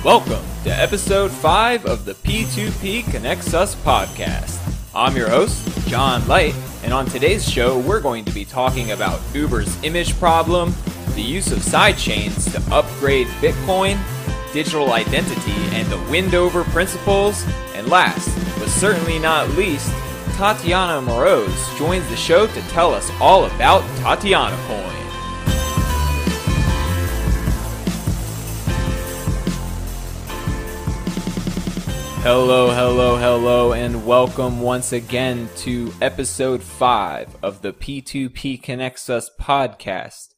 Welcome to episode 5 of the P2P Connects Us podcast. I'm your host, John Light, and on today's show, we're going to be talking about Uber's image problem, the use of sidechains to upgrade Bitcoin, digital identity and the Windover principles, and last, but certainly not least, Tatiana Moroz joins the show to tell us all about Tatiana Coin. Hello, and welcome once again to episode 5 of the P2P Connects Us podcast,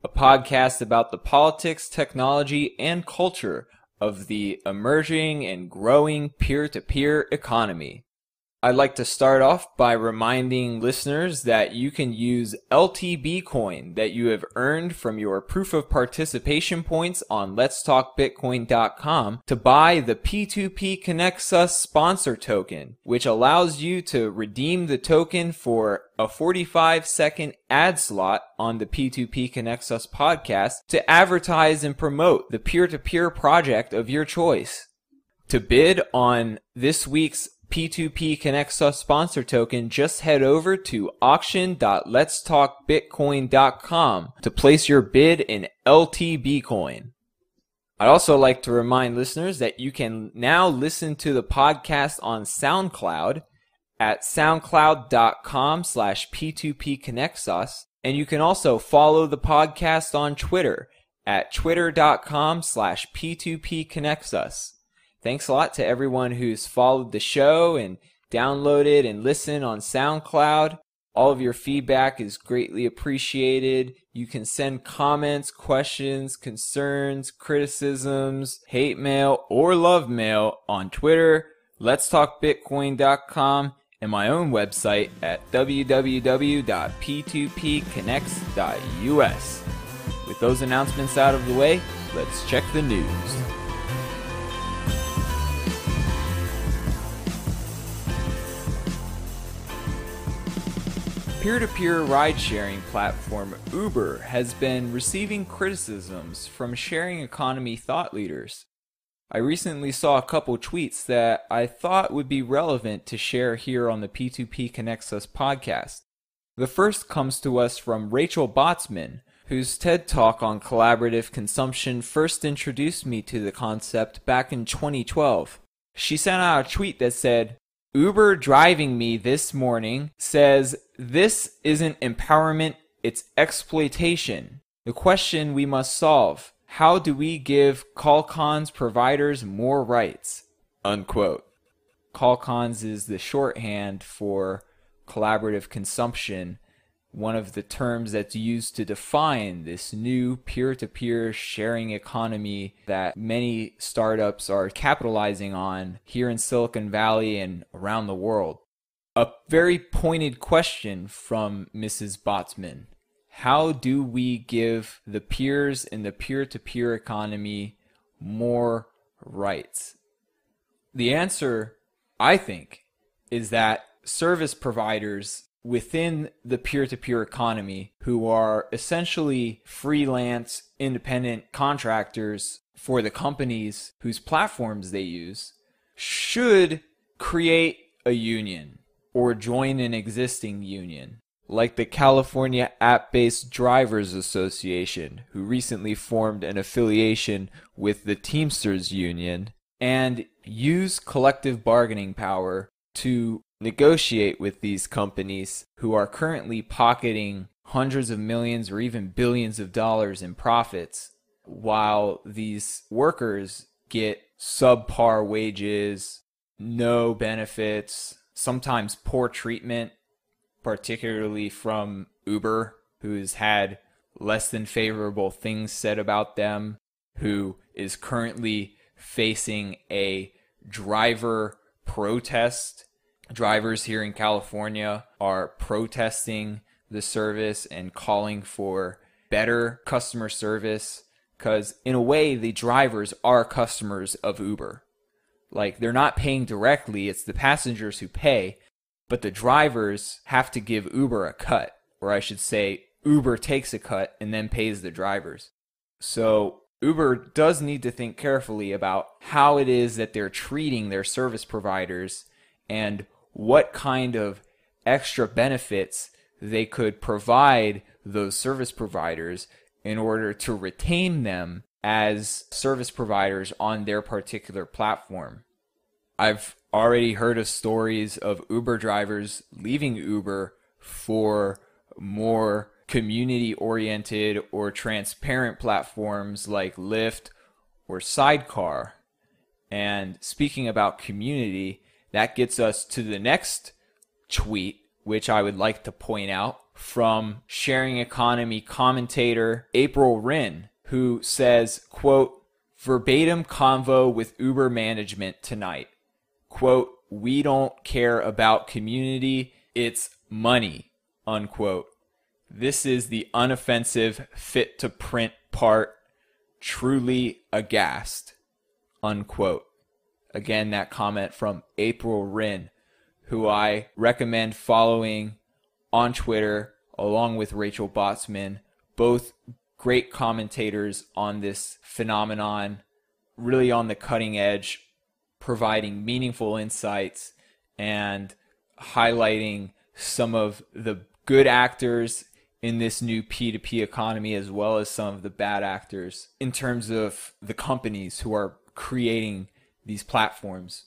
a podcast about the politics, technology, and culture of the emerging and growing peer-to-peer economy. I'd like to start off by reminding listeners that you can use LTB coin that you have earned from your proof of participation points on letstalkbitcoin.com to buy the P2P Connects Us sponsor token, which allows you to redeem the token for a 45-second ad slot on the P2P Connects Us podcast to advertise and promote the peer-to-peer project of your choice. To bid on this week's P2P Connects Us sponsor token, just head over to auction.letstalkbitcoin.com to place your bid in LTB coin. I'd also like to remind listeners that you can now listen to the podcast on SoundCloud at soundcloud.com/P2PConnectsUs, and you can also follow the podcast on Twitter at twitter.com/P2PConnectsUs. Thanks a lot to everyone who's followed the show and downloaded and listened on SoundCloud. All of your feedback is greatly appreciated. You can send comments, questions, concerns, criticisms, hate mail, or love mail on Twitter, letstalkbitcoin.com, and my own website at www.p2pconnects.us. With those announcements out of the way, let's check the news. Peer-to-peer ride-sharing platform Uber has been receiving criticisms from sharing economy thought leaders. I recently saw a couple tweets that I thought would be relevant to share here on the P2P Connects Us podcast. The first comes to us from Rachel Botsman, whose TED Talk on collaborative consumption first introduced me to the concept back in 2012. She sent out a tweet that said, "Uber driving me this morning says this isn't empowerment, it's exploitation. The question we must solve, how do we give call-cons providers more rights?" Unquote. Call-cons is the shorthand for collaborative consumption, one of the terms that's used to define this new peer-to-peer sharing economy that many startups are capitalizing on here in Silicon Valley and around the world. A very pointed question from Mrs. Botsman. How do we give the peers in the peer-to-peer economy more rights? The answer, I think, is that service providers within the peer-to-peer economy, who are essentially freelance, independent contractors for the companies whose platforms they use, should create a union or join an existing union, like the California App-Based Drivers Association, who recently formed an affiliation with the Teamsters Union, and use collective bargaining power to negotiate with these companies who are currently pocketing hundreds of millions or even billions of dollars in profits, while these workers get subpar wages, no benefits, sometimes poor treatment, particularly from Uber, who's had less than favorable things said about them, who is currently facing a driver protest. Drivers here in California are protesting the service and calling for better customer service because, in a way, the drivers are customers of Uber. Like, they're not paying directly, it's the passengers who pay, but the drivers have to give Uber a cut, or I should say, Uber takes a cut and then pays the drivers. So Uber does need to think carefully about how it is that they're treating their service providers and what kind of extra benefits they could provide those service providers in order to retain them as service providers on their particular platform. I've already heard of stories of Uber drivers leaving Uber for more community-oriented or transparent platforms like Lyft or Sidecar. And speaking about community, that gets us to the next tweet, which I would like to point out, from sharing economy commentator April Wren, who says, quote, verbatim convo with Uber management tonight. Quote, we don't care about community, it's money, unquote. This is the unoffensive, fit to print part, truly aghast, unquote. Again, that comment from April Wren, who I recommend following on Twitter, along with Rachel Botsman, both great commentators on this phenomenon, really on the cutting edge, providing meaningful insights and highlighting some of the good actors in this new P2P economy, as well as some of the bad actors in terms of the companies who are creating these platforms.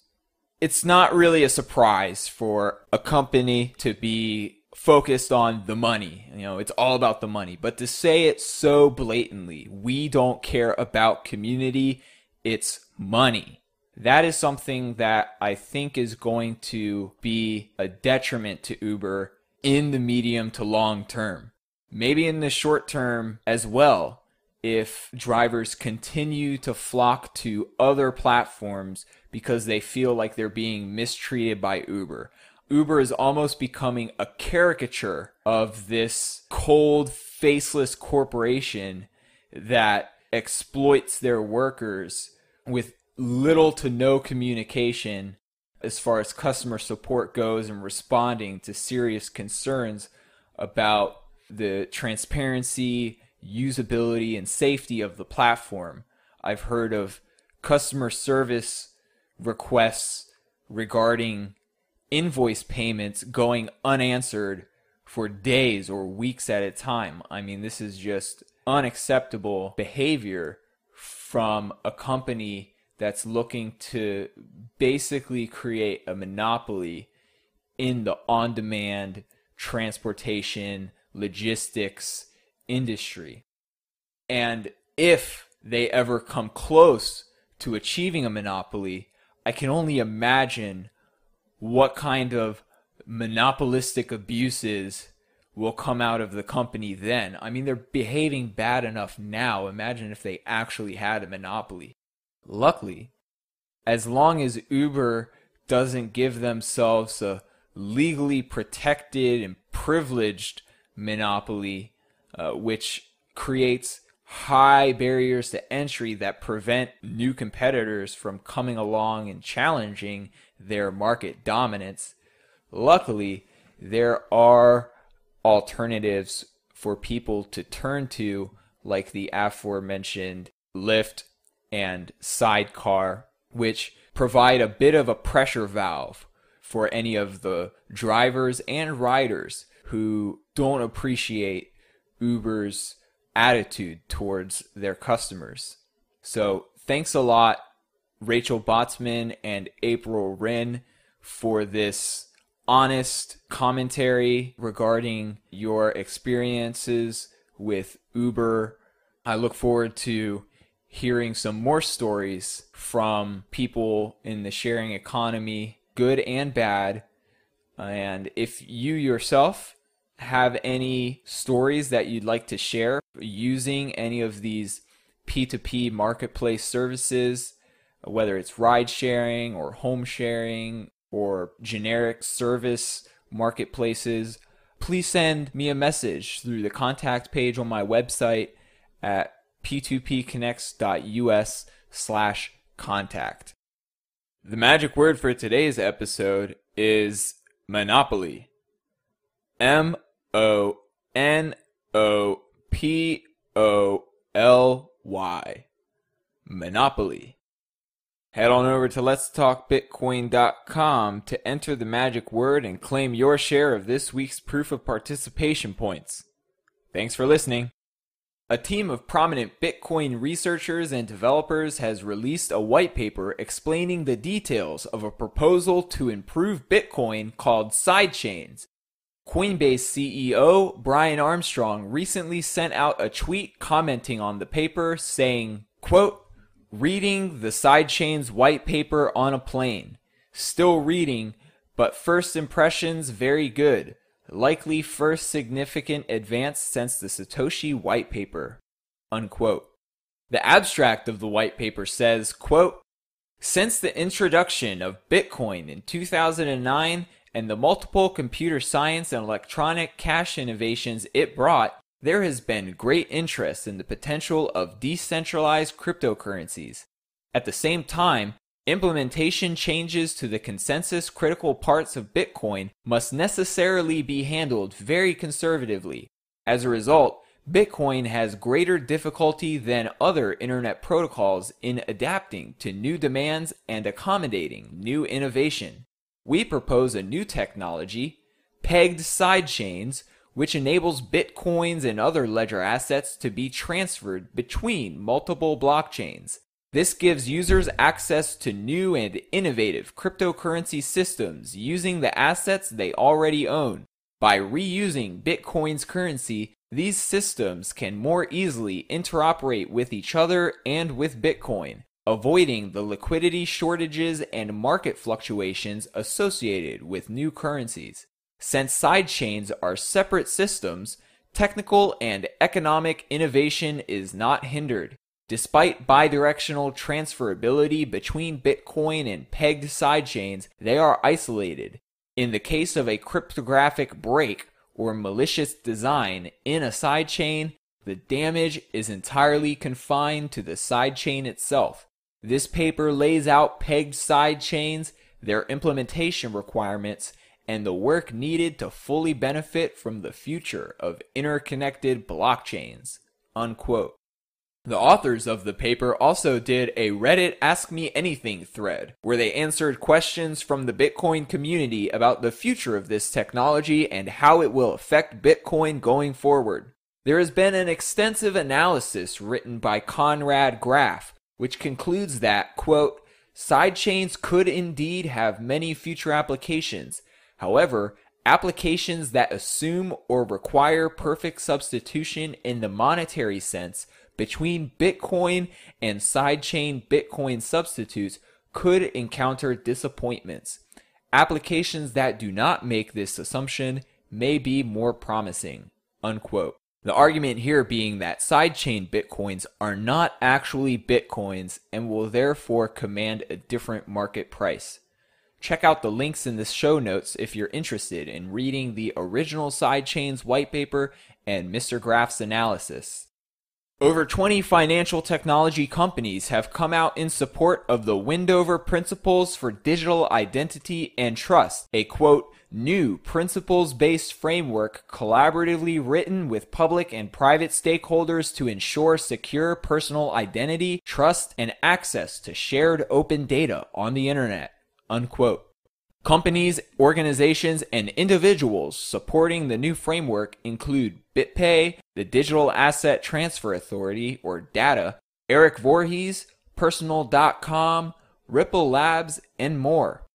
It's not really a surprise for a company to be focused on the money. It's all about the money. But to say it so blatantly, we don't care about community, it's money. That is something that I think is going to be a detriment to Uber in the medium to long term. Maybe in the short term as well, if drivers continue to flock to other platforms because they feel like they're being mistreated by Uber. Uber is almost becoming a caricature of this cold, faceless corporation that exploits their workers with little to no communication as far as customer support goes and responding to serious concerns about the transparency, usability, and safety of the platform. I've heard of customer service requests regarding invoice payments going unanswered for days or weeks at a time. I mean, this is just unacceptable behavior from a company that's looking to basically create a monopoly in the on-demand transportation, logistics industry. And if they ever come close to achieving a monopoly, I can only imagine what kind of monopolistic abuses will come out of the company then. I mean, they're behaving bad enough now. Imagine if they actually had a monopoly. Luckily, as long as Uber doesn't give themselves a legally protected and privileged monopoly, which creates high barriers to entry that prevent new competitors from coming along and challenging their market dominance. Luckily, there are alternatives for people to turn to, like the aforementioned Lyft and Sidecar, which provide a bit of a pressure valve for any of the drivers and riders who don't appreciate Uber's attitude towards their customers. So thanks a lot, Rachel Botsman and April Wren, for this honest commentary regarding your experiences with Uber. I look forward to hearing some more stories from people in the sharing economy, good and bad. And if you yourself have any stories that you'd like to share using any of these P2P marketplace services, whether it's ride sharing or home sharing or generic service marketplaces, please send me a message through the contact page on my website at p2pconnects.us/contact. The magic word for today's episode is monopoly. MONOPOLY. monopoly. Head on over to letstalkbitcoin.com to enter the magic word and claim your share of this week's proof of participation points. Thanks for listening. A team of prominent Bitcoin researchers and developers has released a white paper explaining the details of a proposal to improve Bitcoin called sidechains. Coinbase CEO Brian Armstrong recently sent out a tweet commenting on the paper saying, quote, "Reading the sidechains white paper on a plane. Still reading, but first impressions very good. Likely first significant advance since the Satoshi white paper." Unquote. The abstract of the white paper says, quote, "Since the introduction of Bitcoin in 2009 and the multiple computer science and electronic cash innovations it brought, there has been great interest in the potential of decentralized cryptocurrencies. At the same time, implementation changes to the consensus critical parts of Bitcoin must necessarily be handled very conservatively. As a result, Bitcoin has greater difficulty than other internet protocols in adapting to new demands and accommodating new innovation. We propose a new technology, pegged sidechains, which enables Bitcoins and other ledger assets to be transferred between multiple blockchains. This gives users access to new and innovative cryptocurrency systems using the assets they already own. By reusing Bitcoin's currency, these systems can more easily interoperate with each other and with Bitcoin, avoiding the liquidity shortages and market fluctuations associated with new currencies. Since sidechains are separate systems, technical and economic innovation is not hindered. Despite bidirectional transferability between Bitcoin and pegged sidechains, they are isolated. In the case of a cryptographic break or malicious design in a sidechain, the damage is entirely confined to the sidechain itself. This paper lays out pegged sidechains, their implementation requirements, and the work needed to fully benefit from the future of interconnected blockchains." Unquote. The authors of the paper also did a Reddit Ask Me Anything thread, where they answered questions from the Bitcoin community about the future of this technology and how it will affect Bitcoin going forward. There has been an extensive analysis written by Conrad Graf, which concludes that, quote, "Sidechains could indeed have many future applications. However, applications that assume or require perfect substitution in the monetary sense between Bitcoin and sidechain Bitcoin substitutes could encounter disappointments. Applications that do not make this assumption may be more promising." Unquote. The argument here being that sidechain Bitcoins are not actually Bitcoins and will therefore command a different market price. Check out the links in the show notes if you're interested in reading the original sidechains white paper and Mr. Graf's analysis. Over 20 financial technology companies have come out in support of the Windover Principles for Digital Identity and Trust, a quote, "new principles-based framework collaboratively written with public and private stakeholders to ensure secure personal identity, trust, and access to shared open data on the internet." Unquote. Companies, organizations, and individuals supporting the new framework include BitPay, the Digital Asset Transfer Authority, or DATA, Eric Voorhees, Personal.com, Ripple Labs, and more.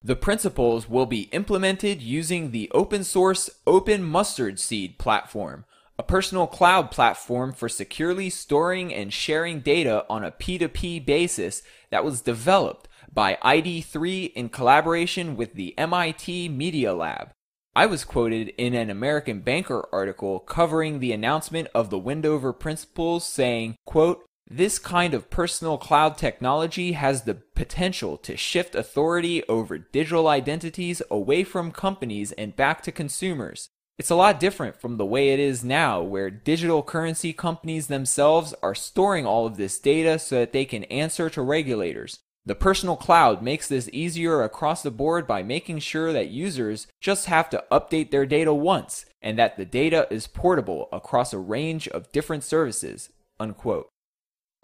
The principles will be implemented using the open-source Open Mustard Seed platform, a personal cloud platform for securely storing and sharing data on a P2P basis that was developed by ID3 in collaboration with the MIT Media Lab. I was quoted in an American Banker article covering the announcement of the Windover Principles saying, quote, "This kind of personal cloud technology has the potential to shift authority over digital identities away from companies and back to consumers. It's a lot different from the way it is now, where digital currency companies themselves are storing all of this data so that they can answer to regulators. The personal cloud makes this easier across the board by making sure that users just have to update their data once, and that the data is portable across a range of different services." Unquote.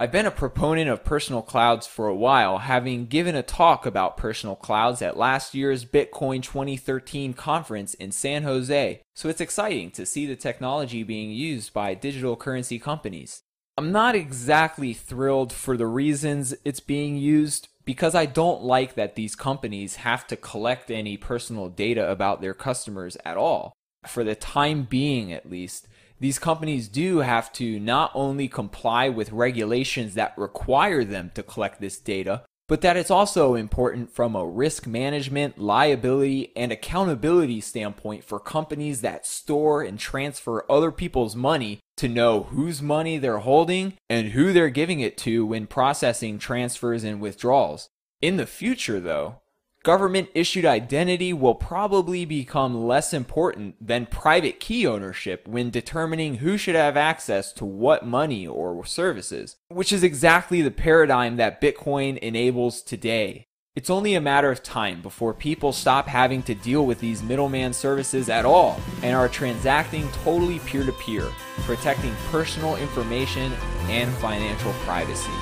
I've been a proponent of personal clouds for a while, having given a talk about personal clouds at last year's Bitcoin 2013 conference in San Jose, so it's exciting to see the technology being used by digital currency companies. I'm not exactly thrilled for the reasons it's being used, because I don't like that these companies have to collect any personal data about their customers at all. For the time being, at least, these companies do have to not only comply with regulations that require them to collect this data, but that it's also important from a risk management, liability, and accountability standpoint for companies that store and transfer other people's money to know whose money they're holding and who they're giving it to when processing transfers and withdrawals. In the future, though, government-issued identity will probably become less important than private key ownership when determining who should have access to what money or services, which is exactly the paradigm that Bitcoin enables today. It's only a matter of time before people stop having to deal with these middleman services at all and are transacting totally peer-to-peer, protecting personal information and financial privacy.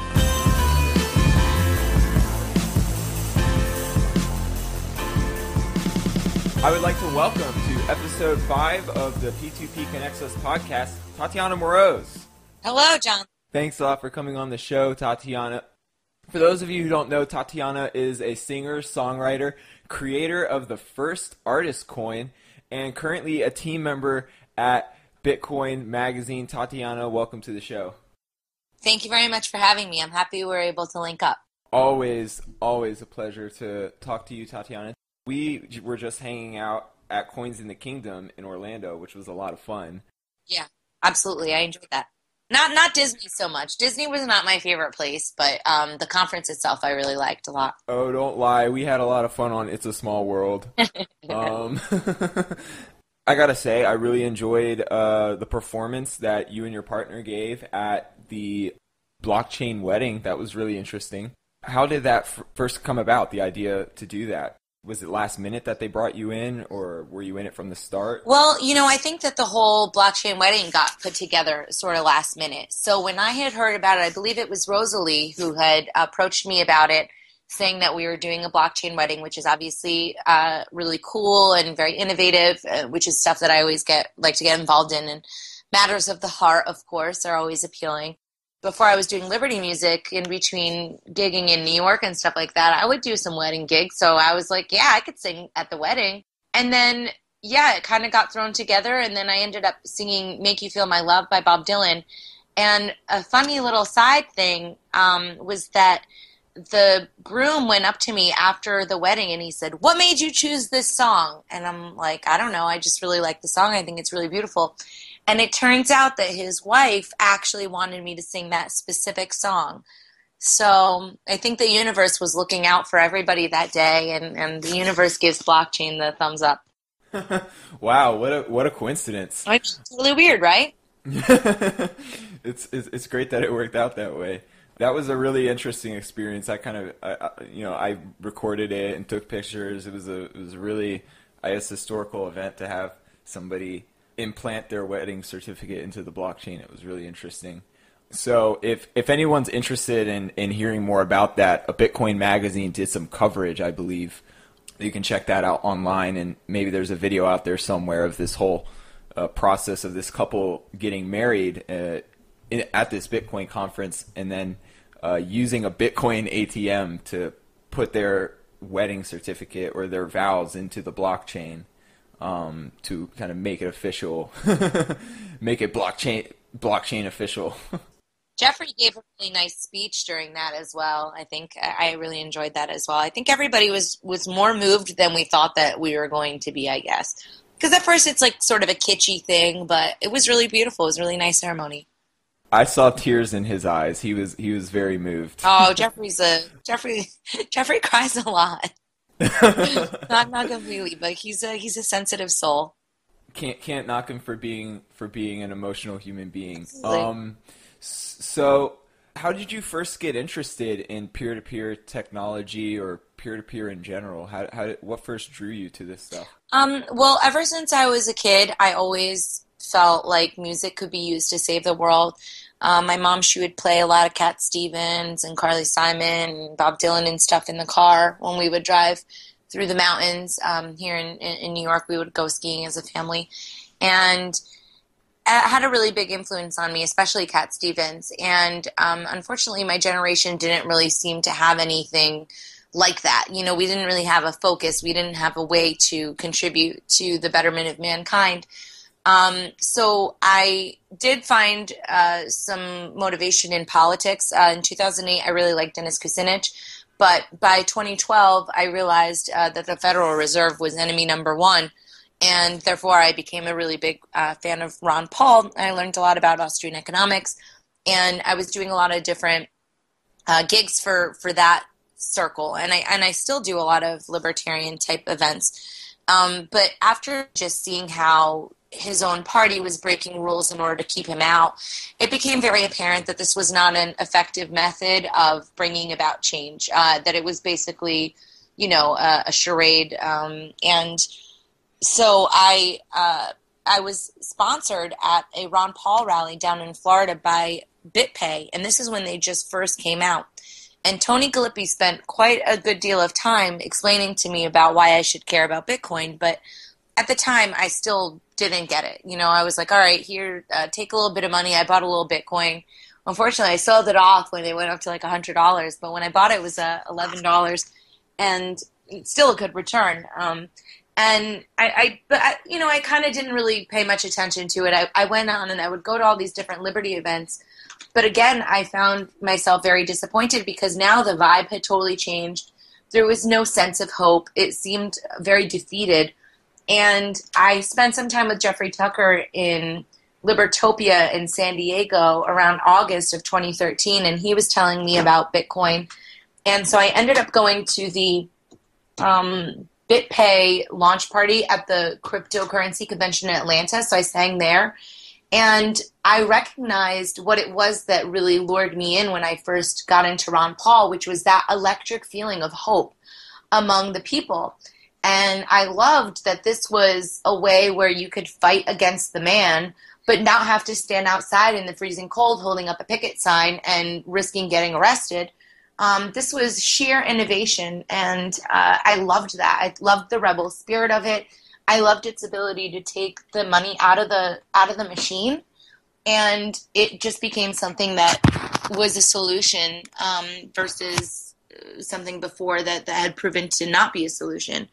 I would like to welcome to episode 5 of the P2P Connects Us podcast, Tatiana Moroz. Hello, John. Thanks a lot for coming on the show, Tatiana. For those of you who don't know, Tatiana is a singer, songwriter, creator of the first artist coin, and currently a team member at Bitcoin Magazine. Tatiana, welcome to the show. Thank you very much for having me. I'm happy we were able to link up. Always a pleasure to talk to you, Tatiana. We were just hanging out at Coins in the Kingdom in Orlando, which was a lot of fun. Yeah, absolutely. I enjoyed that. Not Disney so much. Disney was not my favorite place, but the conference itself I really liked a lot. Oh, don't lie. We had a lot of fun on It's a Small World. I gotta say, I really enjoyed the performance that you and your partner gave at the blockchain wedding. That was really interesting. How did that first come about, the idea to do that? Was it last minute that they brought you in, or were you in it from the start? Well, I think that the whole blockchain wedding got put together sort of last minute. So when I had heard about it, I believe it was Rosalie who had approached me about it, saying that we were doing a blockchain wedding, which is obviously really cool and very innovative, which is stuff that I always like to get involved in. And matters of the heart, of course, are always appealing. Before I was doing Liberty Music, in between gigging in New York and stuff like that, I would do some wedding gigs. So I was like, yeah, I could sing at the wedding. And then, yeah, it kind of got thrown together. And then I ended up singing Make You Feel My Love by Bob Dylan. And a funny little side thing was that the groom went up to me after the wedding and he said, "What made you choose this song?" And I'm like, I don't know. I just really like the song. I think it's really beautiful. And it turns out that his wife actually wanted me to sing that specific song. So I think the universe was looking out for everybody that day, and the universe gives blockchain the thumbs up. Wow, what a coincidence. It's totally weird, right? It's great that it worked out that way. That was a really interesting experience. I recorded it and took pictures. It was a really, I guess, historical event to have somebody implant their wedding certificate into the blockchain. It was really interesting. So if anyone's interested in hearing more about that, a Bitcoin Magazine did some coverage, I believe. You can check that out online, and maybe there's a video out there somewhere of this whole process of this couple getting married at this Bitcoin conference, and then using a Bitcoin ATM to put their wedding certificate or their vows into the blockchain. To kind of make it official, make it blockchain official. Jeffrey gave a really nice speech during that as well. I think I really enjoyed that as well. I think everybody was more moved than we thought that we were going to be, I guess. Because at first it's like sort of a kitschy thing, but it was really beautiful. It was a really nice ceremony. I saw tears in his eyes. He was very moved. Oh, Jeffrey cries a lot. not completely, but he's a sensitive soul. Can't knock him for being an emotional human being. So how did you first get interested in peer-to-peer technology or peer-to-peer in general? What first drew you to this stuff? Well, ever since I was a kid, I always felt like music could be used to save the world. My mom, she would play a lot of Cat Stevens and Carly Simon and Bob Dylan and stuff in the car when we would drive through the mountains. Here in New York, we would go skiing as a family. And it had a really big influence on me, especially Cat Stevens. And unfortunately, my generation didn't really seem to have anything like that. You know, we didn't really have a focus. We didn't have a way to contribute to the betterment of mankind. So I did find some motivation in politics. In 2008, I really liked Dennis Kucinich. But by 2012, I realized that the Federal Reserve was enemy number one. And therefore, I became a really big fan of Ron Paul. I learned a lot about Austrian economics. And I was doing a lot of different gigs for that circle. And I still do a lot of libertarian type events. But after just seeing how his own party was breaking rules in order to keep him out, it became very apparent that this was not an effective method of bringing about change, that it was basically, a charade. And so I was sponsored at a Ron Paul rally down in Florida by BitPay, and this is when they just first came out. And Tony Galippi spent quite a good deal of time explaining to me about why I should care about Bitcoin, but at the time, I still didn't get it. I was like, all right, here, take a little bit of money. I bought a little Bitcoin. Unfortunately, I sold it off when they went up to like $100. But when I bought it, it was $11, and it's still a good return. And I kind of didn't really pay much attention to it. I went on and I would go to all these different Liberty events. But again, I found myself very disappointed because now the vibe had totally changed. There was no sense of hope. It seemed very defeated. And I spent some time with Jeffrey Tucker in Libertopia in San Diego around August of 2013, and he was telling me about Bitcoin. And so I ended up going to the BitPay launch party at the cryptocurrency convention in Atlanta, so I sang there. And I recognized what it was that really lured me in when I first got into Ron Paul, which was that electric feeling of hope among the people. And I loved that this was a way where you could fight against the man, but not have to stand outside in the freezing cold holding up a picket sign and risking getting arrested. This was sheer innovation, and I loved that. I loved the rebel spirit of it. I loved its ability to take the money out of the machine, and it just became something that was a solution versus something before that had proven to not be a solution.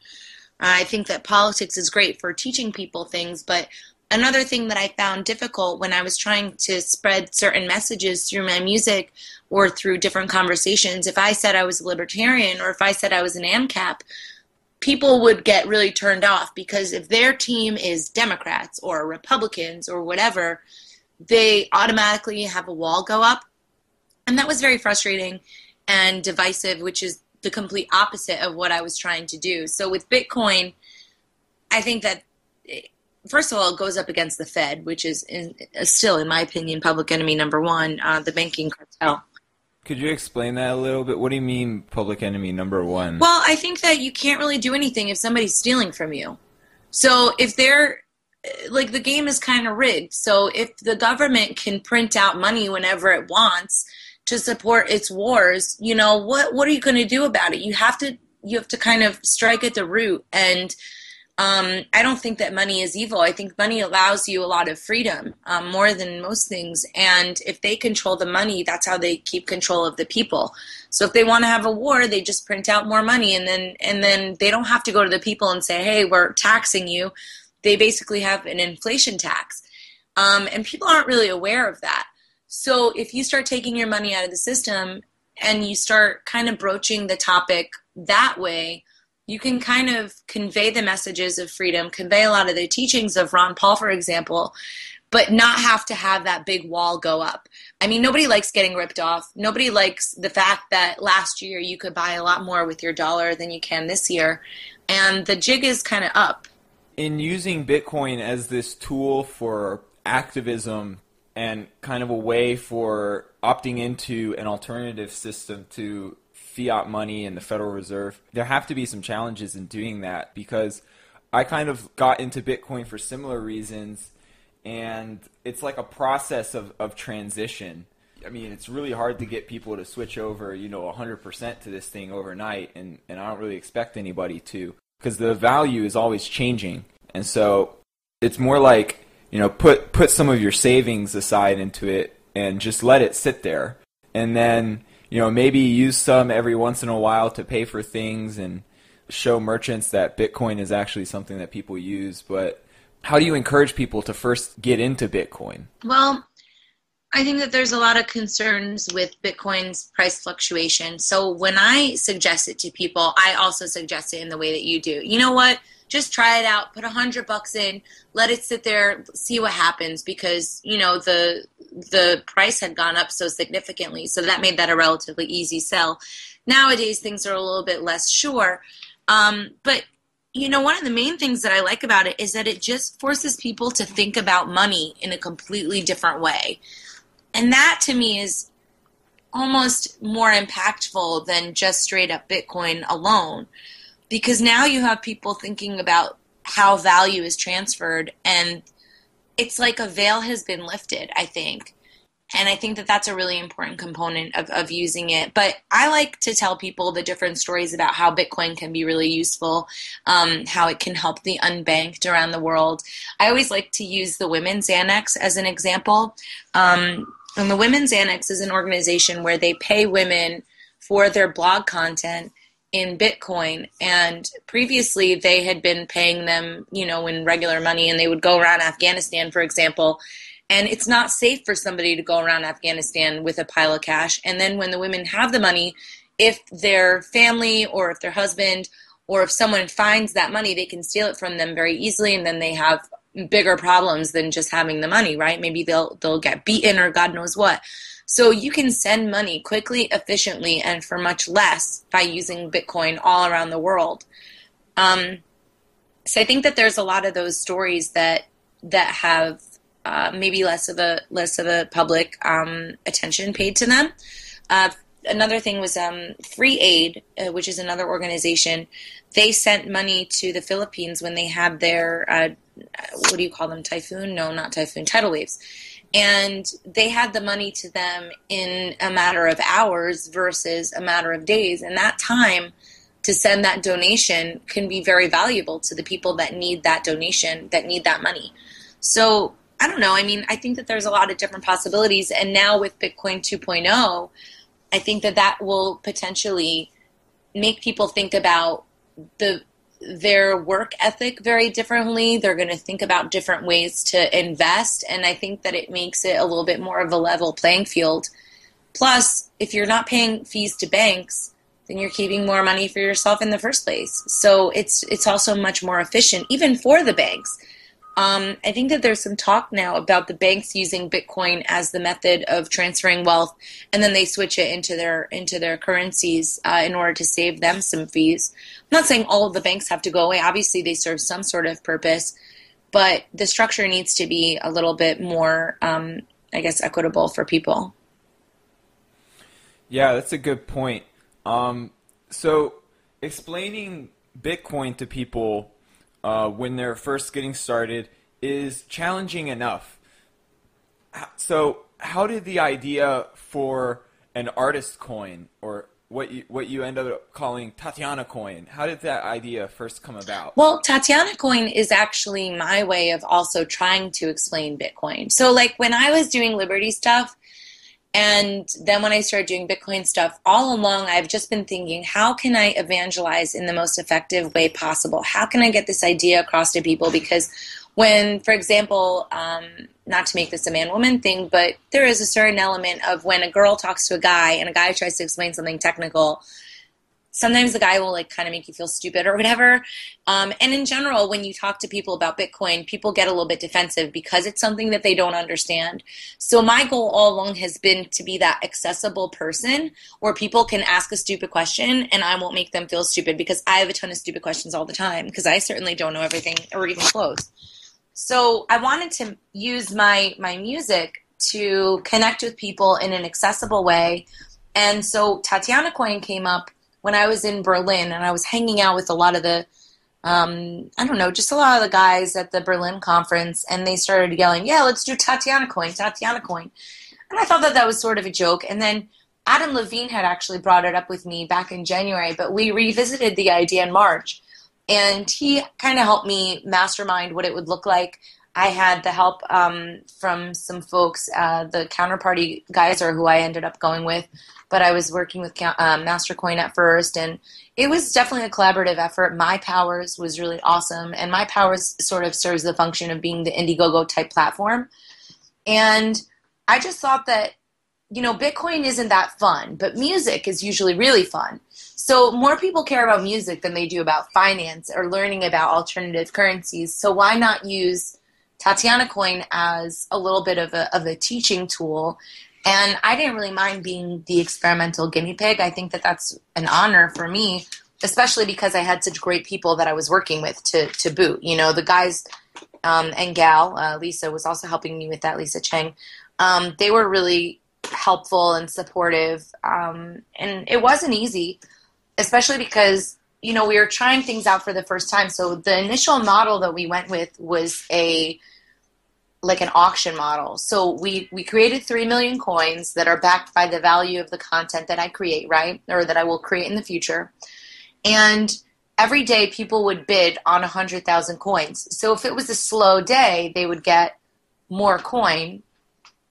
I think that politics is great for teaching people things, but another thing that I found difficult when I was trying to spread certain messages through my music or through different conversations, if I said I was a libertarian or if I said I was an ANCAP, people would get really turned off because if their team is Democrats or Republicans or whatever, they automatically have a wall go up. And that was very frustrating and divisive, which is the complete opposite of what I was trying to do. So with Bitcoin, I think that, first of all, it goes up against the Fed, which is still, in my opinion, public enemy number one, the banking cartel. Could you explain that a little bit? What do you mean public enemy number one? Well, I think that you can't really do anything if somebody's stealing from you. So if they're, like, the game is kind of rigged. So if the government can print out money whenever it wants to support its wars, what are you going to do about it? You have to kind of strike at the root. And I don't think that money is evil. I think money allows you a lot of freedom, more than most things. And if they control the money, that's how they keep control of the people. So if they want to have a war, they just print out more money, and then they don't have to go to the people and say, hey, we're taxing you. They basically have an inflation tax. And people aren't really aware of that. So if you start taking your money out of the system and you start kind of broaching the topic that way, you can kind of convey the messages of freedom, convey a lot of the teachings of Ron Paul, for example, but not have to have that big wall go up. I mean, nobody likes getting ripped off. Nobody likes the fact that last year you could buy a lot more with your dollar than you can this year. And the jig is kind of up. In using Bitcoin as this tool for activism and kind of a way for opting into an alternative system to fiat money and the Federal Reserve, there have to be some challenges in doing that, because I kind of got into Bitcoin for similar reasons, and it's like a process of transition. I mean, it's really hard to get people to switch over, 100% to this thing overnight, and I don't really expect anybody to, because the value is always changing. And so it's more like, put some of your savings aside into it and just let it sit there. And then, maybe use some every once in a while to pay for things and show merchants that Bitcoin is actually something that people use. But how do you encourage people to first get into Bitcoin? Well, I think that there's a lot of concerns with Bitcoin's price fluctuation. So when I suggest it to people, I also suggest it in the way that you do. You know what? Just try it out. Put $100 in. Let it sit there. See what happens, because the price had gone up so significantly. So that made that a relatively easy sell. Nowadays, things are a little bit less sure. But one of the main things that I like about it is that it just forces people to think about money in a completely different way. And that, to me, is almost more impactful than just straight up Bitcoin alone. Because now you have people thinking about how value is transferred, and it's like a veil has been lifted, I think. And I think that that's a really important component of using it. But I like to tell people the different stories about how Bitcoin can be really useful, how it can help the unbanked around the world. I always like to use the Women's Annex as an example. And the Women's Annex is an organization where they pay women for their blog content in Bitcoin. And previously they had been paying them, in regular money, and they would go around Afghanistan, for example. And it's not safe for somebody to go around Afghanistan with a pile of cash. And then when the women have the money, if their family or if their husband or if someone finds that money, they can steal it from them very easily, and then they have bigger problems than just having the money, right? Maybe they'll get beaten or God knows what. So you can send money quickly, efficiently, and for much less by using Bitcoin all around the world. So I think that there's a lot of those stories that have maybe less of a public attention paid to them. Another thing was Free Aid, which is another organization. They sent money to the Philippines when they had their what do you call them? Typhoon? No, not typhoon. Tidal waves. And they had the money to them in a matter of hours versus a matter of days. And that time to send that donation can be very valuable to the people that need that donation, that need that money. So I don't know. I mean, I think that there's a lot of different possibilities. And now with Bitcoin 2.0, I think that will potentially make people think about their work ethic very differently. They're going to think about different ways to invest. And I think that it makes it a little bit more of a level playing field. Plus, if you're not paying fees to banks, then you're keeping more money for yourself in the first place. So it's also much more efficient, even for the banks. I think that there's some talk now about the banks using Bitcoin as the method of transferring wealth, and then they switch it into their currencies in order to save them some fees. I'm not saying all of the banks have to go away. Obviously, they serve some sort of purpose, but the structure needs to be a little bit more, equitable for people. Yeah, that's a good point. So explaining Bitcoin to people when they're first getting started is challenging enough. So how did the idea for an artist coin, or what you end up calling Tatiana coin, how did that idea first come about? Well, Tatiana coin is actually my way of also trying to explain Bitcoin. So like when I was doing Liberty stuff, and then when I started doing Bitcoin stuff, all along I've just been thinking, how can I evangelize in the most effective way possible? How can I get this idea across to people? Because when, for example, not to make this a man-woman thing, but there is a certain element of when a girl talks to a guy and a guy tries to explain something technical, sometimes the guy will like kind of make you feel stupid or whatever. And in general, when you talk to people about Bitcoin, people get a little bit defensive because it's something that they don't understand. So my goal all along has been to be that accessible person where people can ask a stupid question and I won't make them feel stupid, because I have a ton of stupid questions all the time, because I certainly don't know everything or even close. So I wanted to use my music to connect with people in an accessible way. And so Tatiana Coin came up when I was in Berlin, and I was hanging out with a lot of the I don't know, just a lot of the guys at the Berlin conference, and they started yelling, yeah, let's do Tatiana coin, Tatiana coin. And I thought that that was sort of a joke. And then Adam Levine had actually brought it up with me back in January, but we revisited the idea in March. And he kind of helped me mastermind what it would look like. I had the help from some folks, the Counterparty guys are who I ended up going with, but I was working with Mastercoin at first, and it was definitely a collaborative effort. My Powers was really awesome, and My Powers sort of serves the function of being the Indiegogo type platform. And I just thought that, you know, Bitcoin isn't that fun, but music is usually really fun. So more people care about music than they do about finance or learning about alternative currencies. So why not use Tatiana coin as a little bit of a teaching tool? And I didn't really mind being the experimental guinea pig. I think that that's an honor for me, especially because I had such great people that I was working with to boot. You know, the guys and gal, Lisa was also helping me with that, Lisa Cheng. They were really helpful and supportive. And it wasn't easy, especially because, you know, we were trying things out for the first time. So the initial model that we went with was like an auction model. So we created 3 million coins that are backed by the value of the content that I create, right? Or that I will create in the future. And every day people would bid on 100,000 coins. So if it was a slow day, they would get more coin.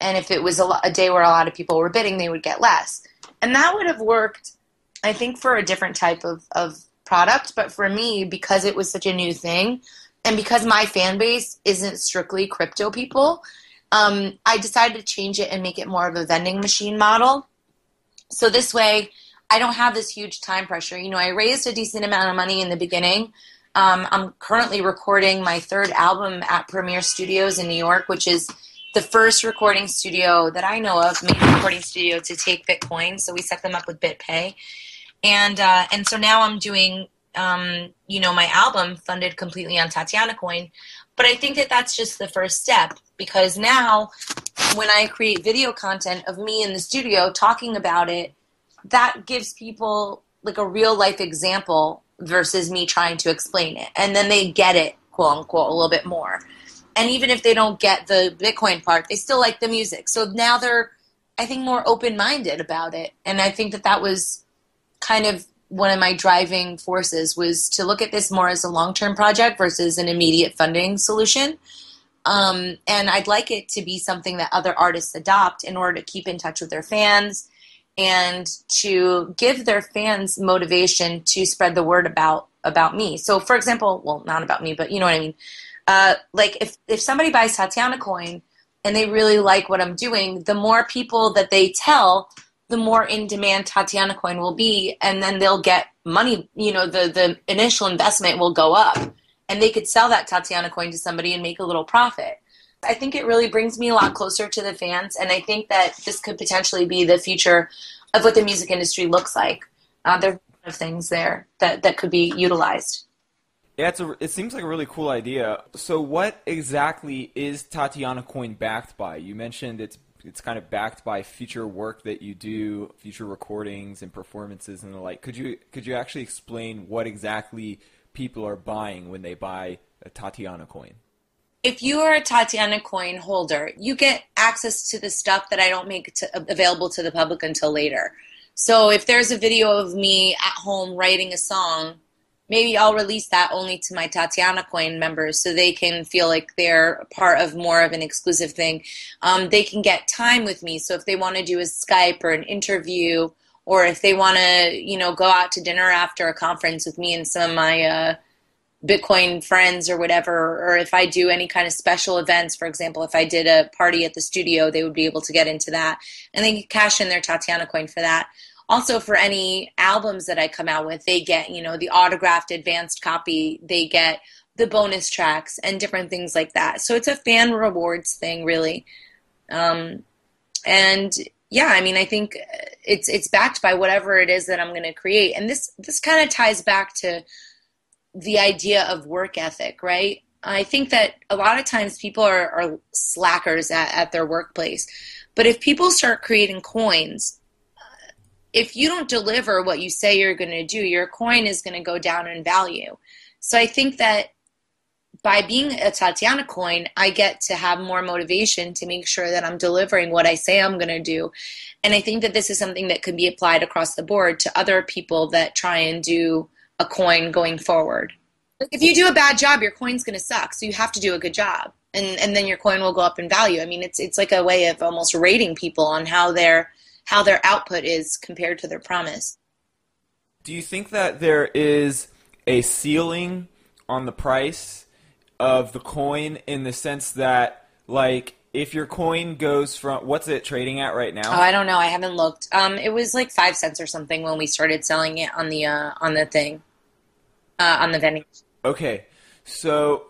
And if it was a day where a lot of people were bidding, they would get less. And that would have worked, I think, for a different type of product. But for me, because it was such a new thing, and because my fan base isn't strictly crypto people, I decided to change it and make it more of a vending machine model. So this way, I don't have this huge time pressure. You know, I raised a decent amount of money in the beginning. I'm currently recording my third album at Premier Studios in New York, which is the first recording studio that I know of, main recording studio to take Bitcoin. So we set them up with BitPay. And so now I'm doing, you know, my album funded completely on Tatiana coin. But I think that that's just the first step, because now when I create video content of me in the studio talking about it, that gives people like a real life example versus me trying to explain it. And then they get it, quote unquote, a little bit more. And even if they don't get the Bitcoin part, they still like the music. So now they're, I think, more open-minded about it. And I think that that was kind of one of my driving forces, was to look at this more as a long-term project versus an immediate funding solution. And I'd like it to be something that other artists adopt in order to keep in touch with their fans and to give their fans motivation to spread the word about me. So, for example, well, not about me, but you know what I mean. Like if somebody buys Tatiana coin and they really like what I'm doing, the more people that they tell, the more in demand Tatiana coin will be, and then they'll get money. You know, the initial investment will go up, and they could sell that Tatiana coin to somebody and make a little profit. I think it really brings me a lot closer to the fans, and I think that this could potentially be the future of what the music industry looks like. There are a lot of things there that could be utilized. Yeah, it seems like a really cool idea. So what exactly is Tatiana coin backed by? You mentioned it's kind of backed by future work that you do, future recordings and performances and the like. Could you actually explain what exactly people are buying when they buy a Tatiana coin? If you are a Tatiana coin holder, you get access to the stuff that I don't make available to the public until later. So if there's a video of me at home writing a song, maybe I'll release that only to my Tatiana coin members so they can feel like they're part of more of an exclusive thing. They can get time with me. So if they want to do a Skype or an interview, or if they want to, you know, go out to dinner after a conference with me and some of my Bitcoin friends or whatever, or if I do any kind of special events, for example, if I did a party at the studio, they would be able to get into that, and they can cash in their Tatiana coin for that. Also, for any albums that I come out with, they get, you know, the autographed advanced copy, they get the bonus tracks and different things like that. So it's a fan rewards thing, really. And yeah, I mean, I think it's backed by whatever it is that I'm going to create. And this kind of ties back to the idea of work ethic, right? I think that a lot of times people are slackers at their workplace. But if people start creating coins, if you don't deliver what you say you're going to do, your coin is going to go down in value. So I think that by being a Tatiana coin, I get to have more motivation to make sure that I'm delivering what I say I'm going to do. And I think that this is something that could be applied across the board to other people that try and do a coin going forward. Like if you do a bad job, your coin's going to suck. So you have to do a good job. And then your coin will go up in value. I mean, it's like a way of almost rating people on how their output is compared to their promise. Do you think that there is a ceiling on the price of the coin in the sense that, like, if your coin goes from, what's it trading at right Oh, now? I don't know. I haven't looked. It was like 5 cents or something when we started selling it on the thing on the vending. Okay, so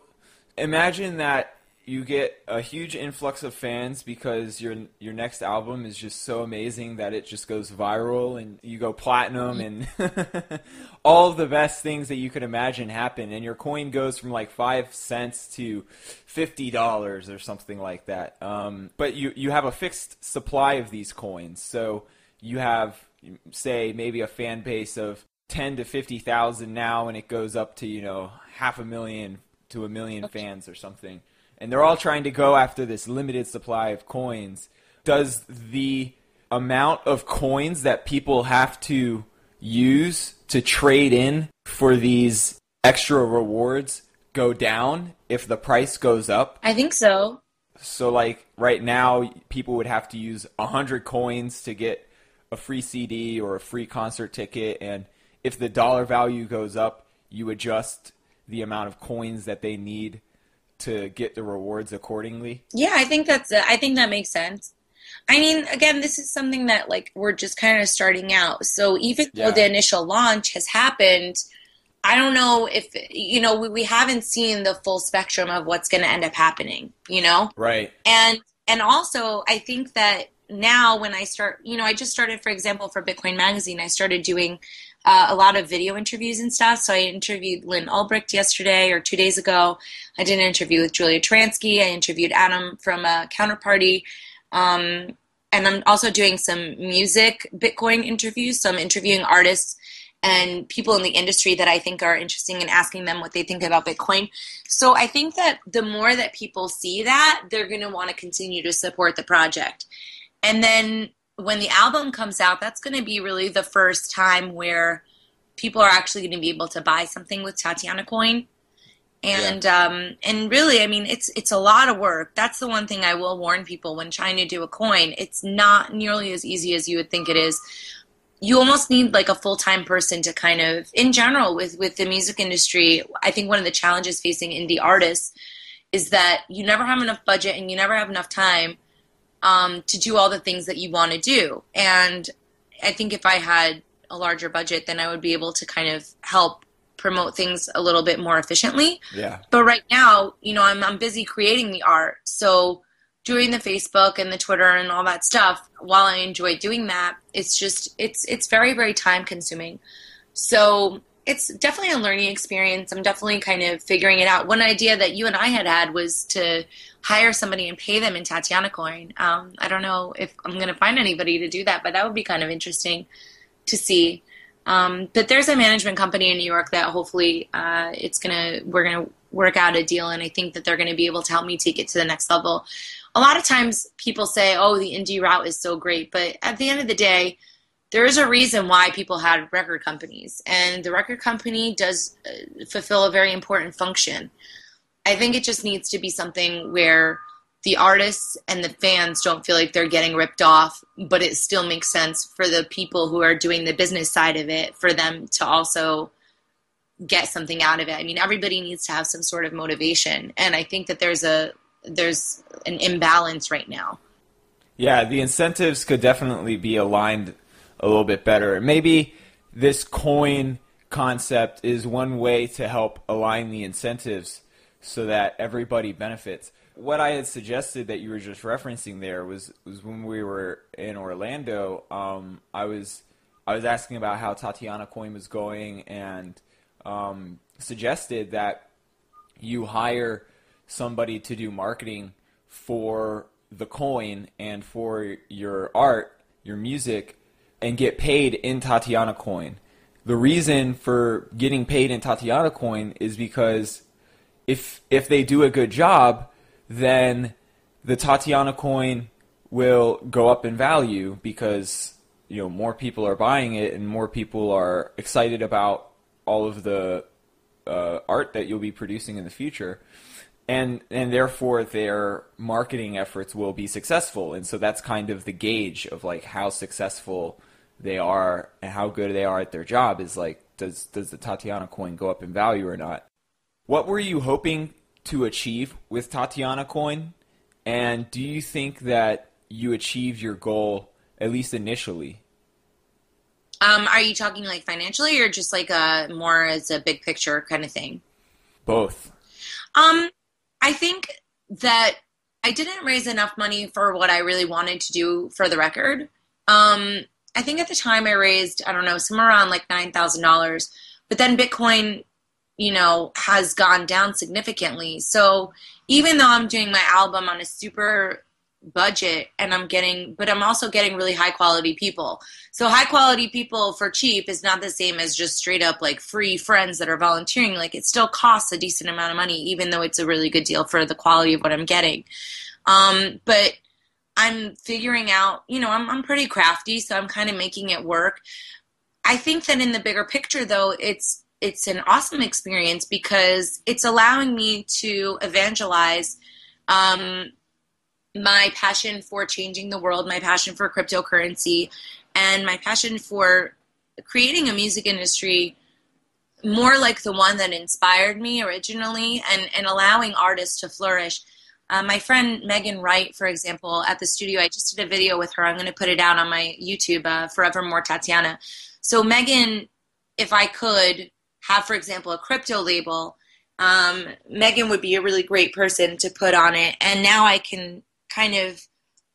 imagine that you get a huge influx of fans because your next album is just so amazing that it just goes viral and you go platinum and all of the best things that you could imagine happen, and your coin goes from like 5 cents to $50 or something like that. But you have a fixed supply of these coins, so you have, say, maybe a fan base of 10 to 50,000 now, and it goes up to, 500,000 to 1 million fans or something. And they're all trying to go after this limited supply of coins. Does the amount of coins that people have to use to trade in for these extra rewards go down if the price goes up? I think so. So, like, right now, people would have to use 100 coins to get a free CD or a free concert ticket, and if the dollar value goes up, you adjust the amount of coins that they need to get the rewards accordingly. Yeah, I think that makes sense. I mean, again, this is something that like we're just kind of starting out. So even though Yeah. the initial launch has happened, I don't know if we haven't seen the full spectrum of what's going to end up happening, Right. And also I think that now when I start, I just started, for example, for Bitcoin Magazine, I started doing a lot of video interviews and stuff. So I interviewed Lynn Ulbricht yesterday or 2 days ago. I did an interview with Julia Transky. I interviewed Adam from Counterparty. And I'm also doing some music Bitcoin interviews. So I'm interviewing artists and people in the industry that I think are interesting and asking them what they think about Bitcoin. So I think that the more that people see that, they're going to want to continue to support the project. And then when the album comes out, that's going to be really the first time where people are actually going to be able to buy something with Tatiana Coin. And really, I mean, it's a lot of work. That's the one thing I will warn people when trying to do a coin. It's not nearly as easy as you would think it is. You almost need like a full-time person to kind of, in general, with the music industry, I think one of the challenges facing indie artists is that you never have enough budget and you never have enough time to do all the things that you want to do. And I think if I had a larger budget, then I would be able to kind of help promote things a little bit more efficiently. Yeah. But right now, I'm busy creating the art. So doing the Facebook and the Twitter and all that stuff, while I enjoy doing that, it's very, very time consuming. So it's definitely a learning experience. I'm definitely kind of figuring it out. One idea that you and I had was to hire somebody and pay them in Tatiana Coin. I don't know if I'm going to find anybody to do that, but that would be kind of interesting to see. But there's a management company in New York that hopefully we're going to work out a deal, and I think that they're going to be able to help me take it to the next level. A lot of times people say, oh, the indie route is so great, but at the end of the day, there is a reason why people had record companies, and the record company does fulfill a very important function. I think it just needs to be something where the artists and the fans don't feel like they're getting ripped off, but it still makes sense for the people who are doing the business side of it, for them to also get something out of it. I mean, everybody needs to have some sort of motivation, and I think that there's an imbalance right now. Yeah, the incentives could definitely be aligned a little bit better. Maybe this coin concept is one way to help align the incentives so that everybody benefits. What I had suggested that you were just referencing there was when we were in Orlando. I was asking about how Tatiana Coin was going, and suggested that you hire somebody to do marketing for the coin and for your art, your music, and get paid in Tatiana Coin. the reason for getting paid in Tatiana coin is because if they do a good job, then the Tatiana coin will go up in value because more people are buying it and more people are excited about all of the art that you'll be producing in the future, and therefore their marketing efforts will be successful. And so that's kind of the gauge of like how successful they are and how good they are at their job is like, does the Tatiana coin go up in value or not? What were you hoping to achieve with Tatiana coin, and do you think that you achieved your goal at least initially? Are you talking like financially or just like more as a big picture kind of thing? Both. I think that I didn't raise enough money for what I really wanted to do for the record. I think at the time I raised, I don't know, somewhere around like $9,000, but then Bitcoin, has gone down significantly. So even though I'm doing my album on a super budget and but I'm also getting really high quality people. So high quality people for cheap is not the same as just straight up like free friends that are volunteering. Like it still costs a decent amount of money, even though it's a really good deal for the quality of what I'm getting. But I'm figuring out, I'm pretty crafty, so I'm kind of making it work. I think that in the bigger picture though, it's an awesome experience because it's allowing me to evangelize my passion for changing the world, my passion for cryptocurrency, and my passion for creating a music industry more like the one that inspired me originally, and allowing artists to flourish. My friend Megan Wright, for example, at the studio, I just did a video with her. I'm going to put it out on my YouTube, Forevermore Tatiana. So Megan, if I could have, for example, a crypto label, Megan would be a really great person to put on it. And now I can kind of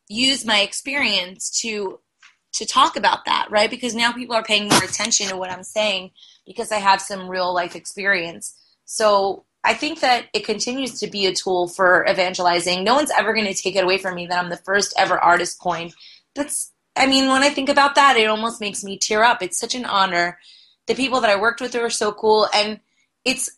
use my experience to talk about that, right? Because now people are paying more attention to what I'm saying because I have some real life experience. So I think that it continues to be a tool for evangelizing. No one's ever going to take it away from me that I'm the first ever artist coin. When I think about that, it almost makes me tear up. It's such an honor. The people that I worked with are so cool, and it's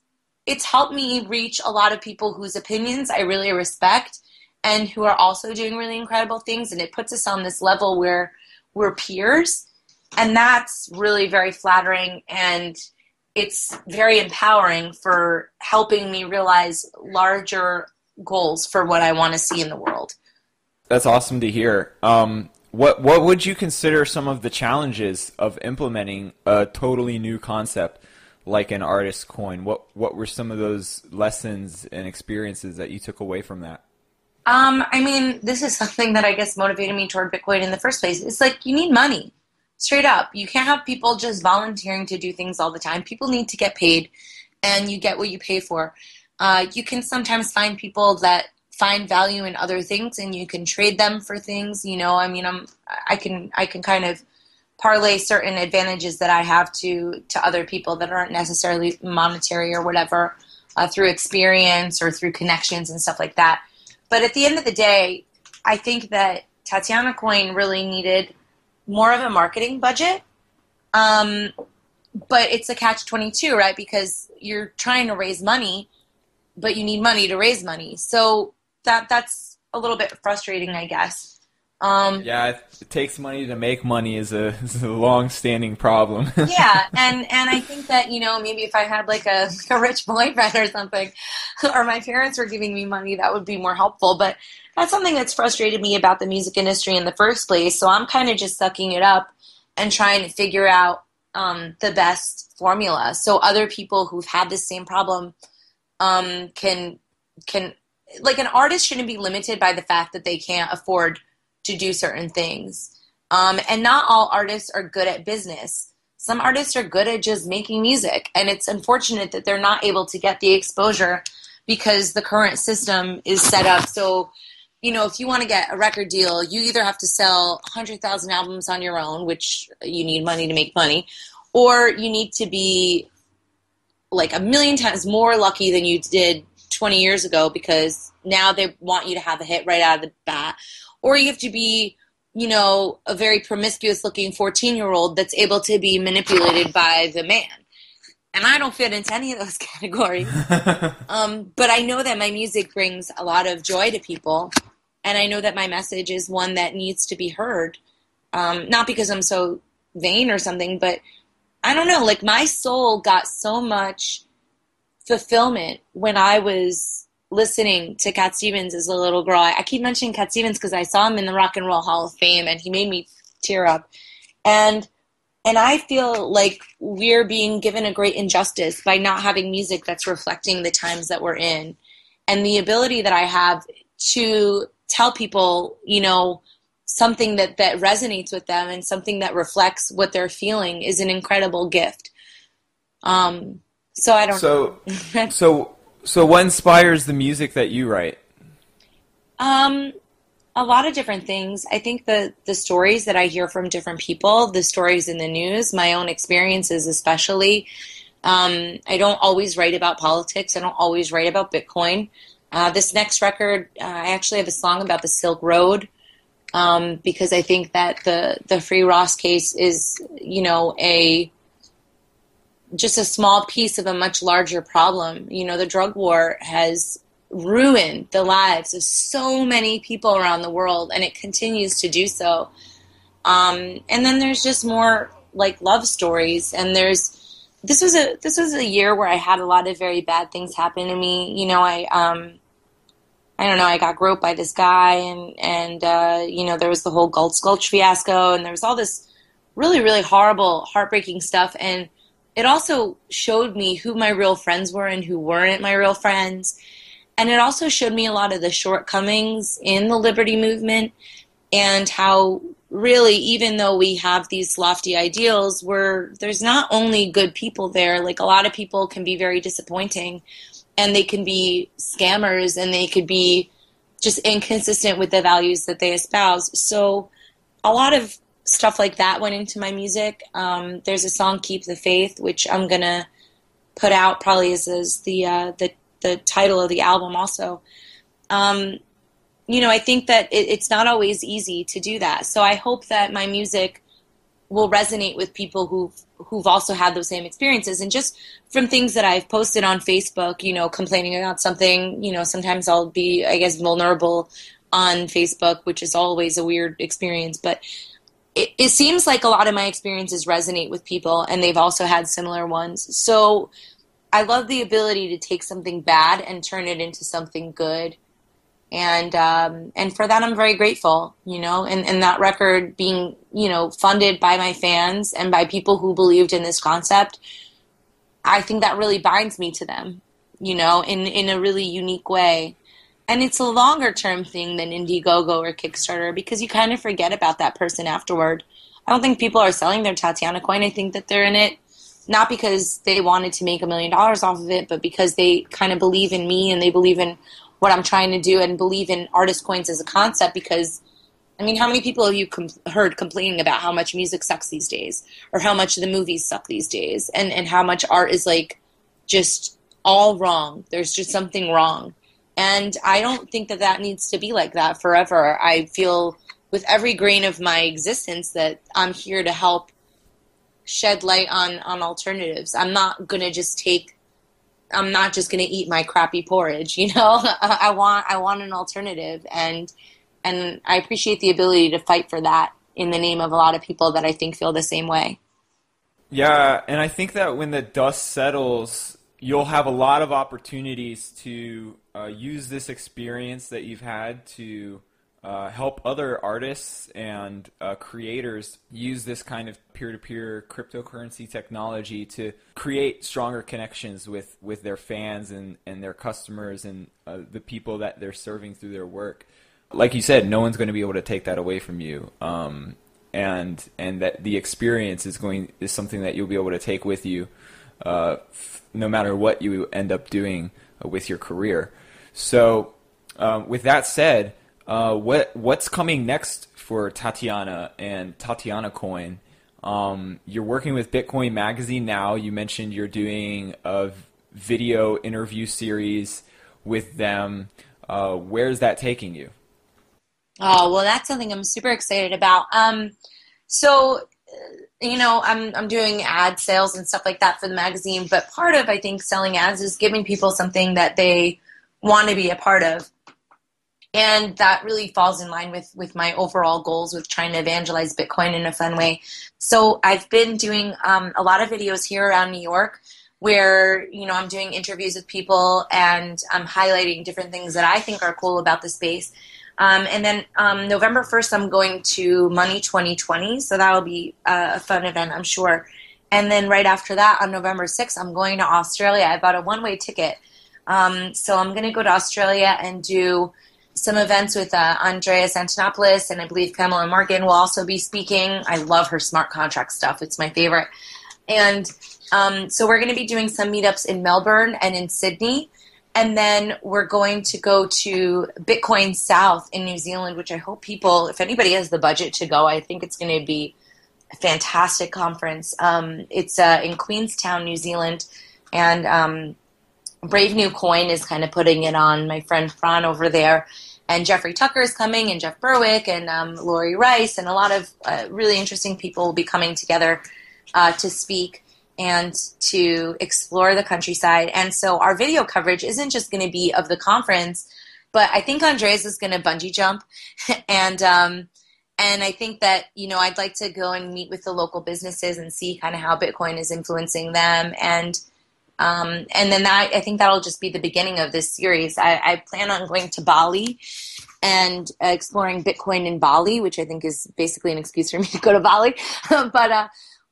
helped me reach a lot of people whose opinions I really respect and who are also doing really incredible things, and it puts us on this level where we're peers, and that's really very flattering, and it's very empowering for helping me realize larger goals for what I want to see in the world. That's awesome to hear. What would you consider some of the challenges of implementing a totally new concept like an artist coin? What were some of those lessons and experiences that you took away from that? This is something that I guess motivated me toward Bitcoin in the first place. It's like you need money, straight up. You can't have people just volunteering to do things all the time. People need to get paid, and you get what you pay for. You can sometimes find people that find value in other things, and you can trade them for things. I can kind of parlay certain advantages that I have to other people that aren't necessarily monetary or whatever, through experience or through connections and stuff like that. But at the end of the day, I think that Tatiana Coin really needed more of a marketing budget. But it's a catch-22, right? Because you're trying to raise money, but you need money to raise money. So that's a little bit frustrating, I guess. Yeah, it takes money to make money is a long-standing problem. Yeah, and I think that, maybe if I had like a rich boyfriend or something, or my parents were giving me money, that would be more helpful. But that's something that's frustrated me about the music industry in the first place. So I'm kind of just sucking it up and trying to figure out the best formula. So other people who've had the same problem can like, an artist shouldn't be limited by the fact that they can't afford to do certain things. And not all artists are good at business. Some artists are good at just making music, and it's unfortunate that they're not able to get the exposure because the current system is set up. So, if you want to get a record deal, you either have to sell 100,000 albums on your own, which you need money to make money, or you need to be like a million times more lucky than you did 20 years ago because now they want you to have a hit right out of the bat. Or you have to be a very promiscuous looking 14-year-old that's able to be manipulated by the man. And I don't fit into any of those categories. But I know that my music brings a lot of joy to people. And I know that my message is one that needs to be heard. Not because I'm so vain or something, but I don't know, like my soul got so much fulfillment when I was listening to Cat Stevens as a little girl. I keep mentioning Cat Stevens because I saw him in the Rock and Roll Hall of Fame and he made me tear up. And I feel like we're being given a great injustice by not having music that's reflecting the times that we're in. And the ability that I have to tell people, something that resonates with them and something that reflects what they're feeling is an incredible gift. So I don't So, know. so what inspires the music that you write? A lot of different things. I think the stories that I hear from different people, the stories in the news, my own experiences especially. I don't always write about politics. I don't always write about Bitcoin. This next record, I actually have a song about the Silk Road, because I think that the Free Ross case is, just a small piece of a much larger problem. The drug war has ruined the lives of so many people around the world, and it continues to do so. And then there's just more like love stories, and this was a year where I had a lot of very bad things happen to me. I don't know, I got groped by this guy, and there was the whole Gulch fiasco, and there was all this really, really horrible, heartbreaking stuff. And it also showed me who my real friends were and who weren't my real friends. And it also showed me a lot of the shortcomings in the liberty movement and how really, even though we have these lofty ideals, there's not only good people there, like a lot of people can be very disappointing and they can be scammers and they could be just inconsistent with the values that they espouse. So a lot of stuff like that went into my music. There's a song, Keep the Faith, which I'm going to put out probably as the title of the album also. I think that it's not always easy to do that. So I hope that my music will resonate with people who've also had those same experiences. And just from things that I've posted on Facebook, complaining about something, sometimes I'll be, I guess, vulnerable on Facebook, which is always a weird experience. But it seems like a lot of my experiences resonate with people, and they've also had similar ones. So I love the ability to take something bad and turn it into something good. And for that, I'm very grateful, and that record being, funded by my fans and by people who believed in this concept, I think that really binds me to them, in a really unique way. And it's a longer term thing than Indiegogo or Kickstarter because you kind of forget about that person afterward. I don't think people are selling their Tatiana coin. I think that they're in it not because they wanted to make $1 million off of it, but because they kind of believe in me and they believe in what I'm trying to do and believe in artist coins as a concept. Because, I mean, how many people have you heard complaining about how much music sucks these days or how much the movies suck these days and how much art is like just all wrong? There's just something wrong. And I don't think that needs to be like that forever. I feel with every grain of my existence that I'm here to help shed light on alternatives. I'm not just going to eat my crappy porridge, I want an alternative, and I appreciate the ability to fight for that in the name of a lot of people that I think feel the same way. Yeah, and I think that when the dust settles, you'll have a lot of opportunities to use this experience that you've had to help other artists and creators use this kind of peer-to-peer cryptocurrency technology to create stronger connections with their fans and their customers and the people that they're serving through their work. Like you said, no one's going to be able to take that away from you. And that the experience is something that you'll be able to take with you no matter what you end up doing with your career. So with that said, what's coming next for Tatiana and Tatiana Coin? You're working with Bitcoin Magazine now. You mentioned you're doing a video interview series with them. Where's that taking you? Oh, well, that's something I'm super excited about. So, I'm doing ad sales and stuff like that for the magazine, but part of, I think, selling ads is giving people something that they want to be a part of. And that really falls in line with my overall goals with trying to evangelize Bitcoin in a fun way. So I've been doing a lot of videos here around New York where, I'm doing interviews with people and I'm highlighting different things that I think are cool about the space. And then November 1st, I'm going to Money 2020. So that'll be a fun event, I'm sure. And then right after that, on November 6th, I'm going to Australia. I bought a one-way ticket. So I'm going to go to Australia and do some events with Andreas Antonopoulos, and I believe Pamela Morgan will also be speaking. I love her smart contract stuff. It's my favorite. And so we're going to be doing some meetups in Melbourne and in Sydney. And then we're going to go to Bitcoin South in New Zealand, which I hope people, if anybody has the budget to go, I think it's going to be a fantastic conference. It's in Queenstown, New Zealand. And Brave New Coin is kind of putting it on. My friend Fran over there, and Jeffrey Tucker is coming, and Jeff Berwick, and Lori Rice, and a lot of really interesting people will be coming together to speak and to explore the countryside. And so our video coverage isn't just going to be of the conference, but I think Andres is going to bungee jump, and I think that I'd like to go and meet with the local businesses and see kind of how Bitcoin is influencing them. And then I think that'll just be the beginning of this series. I plan on going to Bali and exploring Bitcoin in Bali, which I think is basically an excuse for me to go to Bali.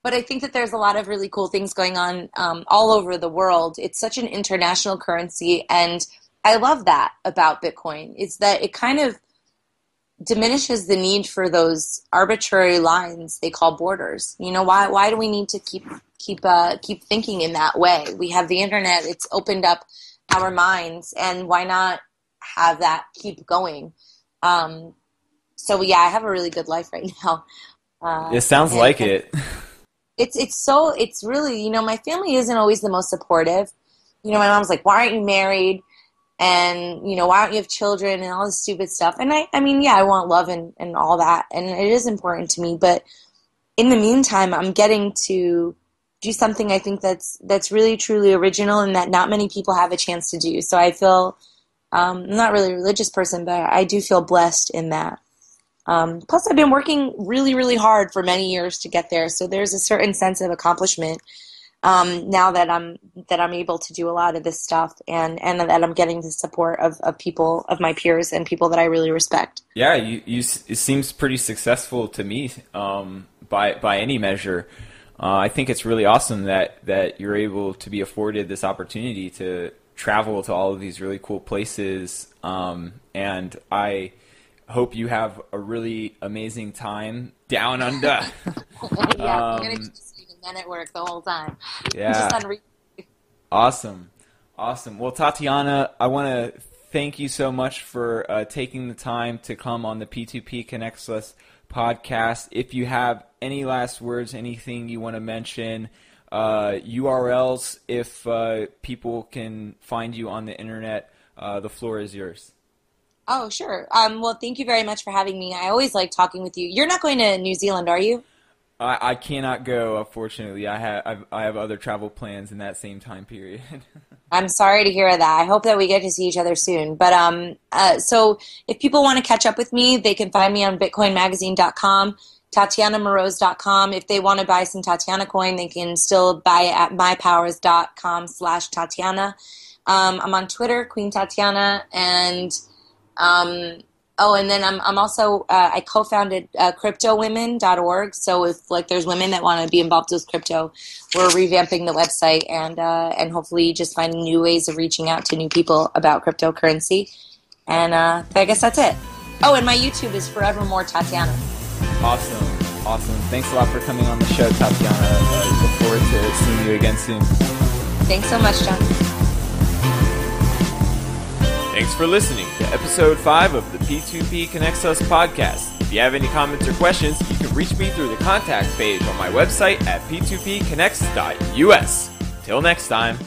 But I think that there's a lot of really cool things going on all over the world. It's such an international currency, and I love that about Bitcoin. It's that it kind of diminishes the need for those arbitrary lines they call borders. Why do we need to keep thinking in that way? We have the internet. It's opened up our minds, and why not have that keep going? So yeah, I have a really good life right now. It sounds like it. It's really, my family isn't always the most supportive. My mom's like, why aren't you married? And, why don't you have children and all this stupid stuff? And I mean, yeah, I want love and all that. And it is important to me. But in the meantime, I'm getting to do something I think that's really, truly original and that not many people have a chance to do. So I feel, I'm not really a religious person, but I do feel blessed in that. Plus, I've been working really, really hard for many years to get there. So there's a certain sense of accomplishment now that I'm able to do a lot of this stuff, and that I'm getting the support of people, of my peers, and people that I really respect. Yeah, it seems pretty successful to me by any measure. I think it's really awesome that you're able to be afforded this opportunity to travel to all of these really cool places, and I hope you have a really amazing time down under. Yeah, I'm going to just be men at work the whole time. Yeah. Awesome. Well, Tatiana, I want to thank you so much for taking the time to come on the P2P Connects Us podcast. If you have any last words, anything you want to mention, URLs, if people can find you on the internet, the floor is yours. Oh, sure. Well, thank you very much for having me. I always like talking with you. You're not going to New Zealand, are you? I cannot go, unfortunately. I have other travel plans in that same time period. I'm sorry to hear that. I hope that we get to see each other soon. But so if people want to catch up with me, they can find me on bitcoinmagazine.com, tatianamoroz.com. If they want to buy some Tatiana coin, they can still buy it at mypowers.com/Tatiana. I'm on Twitter, Queen Tatiana, and and then I'm also I co-founded CryptoWomen.org. So if there's women that want to be involved with crypto, we're revamping the website and hopefully just finding new ways of reaching out to new people about cryptocurrency. And I guess that's it. Oh, and my YouTube is Forevermore Tatiana. Awesome. Thanks a lot for coming on the show, Tatiana. Look forward to seeing you again soon. Thanks so much, John. Thanks for listening to episode 5 of the P2P Connects Us podcast. If you have any comments or questions, you can reach me through the contact page on my website at p2pconnects.us. Till next time.